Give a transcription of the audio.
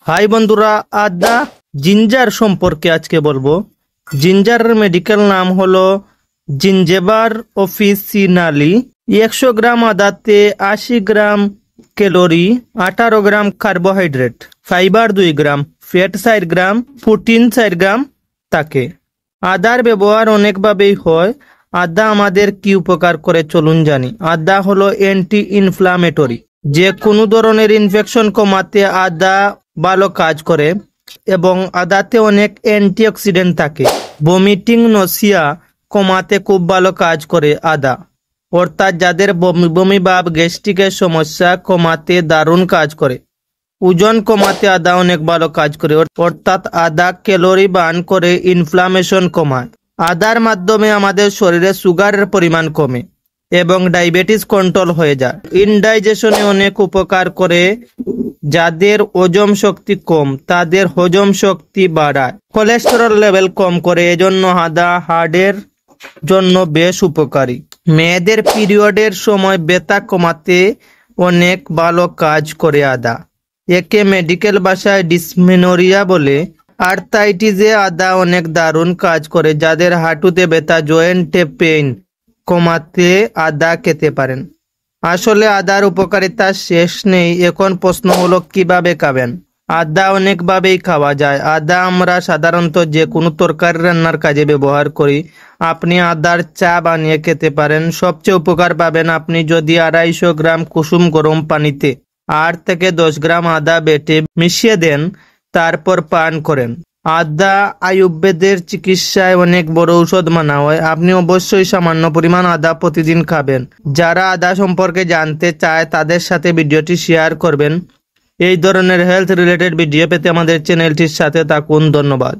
High বন্ধুরা, আদা ginger সম্পর্কে আজকে বলবো। জিঞ্জারের মেডিকেল নাম হলো জিঞ্জেবার অফিসিনালি। 100 গ্রাম আদাতে 80 গ্রাম ক্যালোরি, 18 গ্রাম কার্বোহাইড্রেট, ফাইবার 2 গ্রাম, ফ্যাট 4 গ্রাম, প্রোটিন 4 গ্রাম থাকে। আদার ব্যবহার অনেকভাবেই হয়। আদা আমাদের কি উপকার করে চলুন জানি। আদা হলো অ্যান্টি ইনফ্লামেটরি, যে কোনো ধরনের ইনফেকশন কমাতে আদা ভালো কাজ করে এবং আদাতে অনেক অ্যান্টিঅক্সিডেন্ট থাকে। ভমিটিং নসিয়া কমাতে খুব ভালো কাজ করে আদা, অর্থাৎ যাদের বমি ভাব গ্যাস্ট্রিকের সমস্যা কমাতে দারুণ কাজ করে। ওজন কমাতে আদা অনেক ভালো কাজ করে, অর্থাৎ আদা ক্যালোরি বার্ন করে ইনফ্লামেশন কমায়। আদার মাধ্যমে আমাদের শরীরে সুগারের পরিমাণ কমে এবং ডায়াবেটিস কন্ট্রোল হয়ে যায়। ইনডাইজেশনে অনেক উপকার করে। যাদের হজম শক্তি কম তাদের হজম শক্তি বাড়ায়। কোলেস্টেরল লেভেল কম করে, এজন্য আদা হার্টের জন্য বেশ উপকারী। মেয়েদের পিরিয়ডের সময় ব্যথা কমাতে অনেক ভালো কাজ করে আদা। একে মেডিকেল ভাষায় ডিসমেনোরিয়া বলে। আর্থ্রাইটিসে আদা অনেক দারুণ কাজ করে। যাদের হাঁটুতে ব্যথা, জয়েন্টে পেইন কমাতে আদা খেতে পারেন। আসলে আদার উপকারিতা শেষ নেই। এখন প্রশ্ন হলো কিভাবে খাবেন। আদা অনেকভাবেই খাওয়া যায়। আদা আমরা সাধারণত যে কোনো তরকারি রান্নার কাজে ব্যবহার করি। আপনি আদার চা বানিয়ে খেতে পারেন। সবচেয়ে উপকার পাবেন আপনি যদি 250 গ্রাম কুসুম গরম পানিতে 8 থেকে 10 গ্রাম আদা বেটে মিশিয়ে দেন, তারপর পান করেন। আদা আয়ুর্বেদের চিকিৎসায় অনেক বড় ঔষধ মানা হয়। আপনি অবশ্যই সামান্য পরিমাণ আদা প্রতিদিন খাবেন। যারা আদা সম্পর্কে জানতে চায় তাদের সাথে ভিডিওটি শেয়ার করবেন। এই ধরনের হেলথ রিলেটেড ভিডিও পেতে আমাদের চ্যানেলটির সাথে থাকুন। ধন্যবাদ।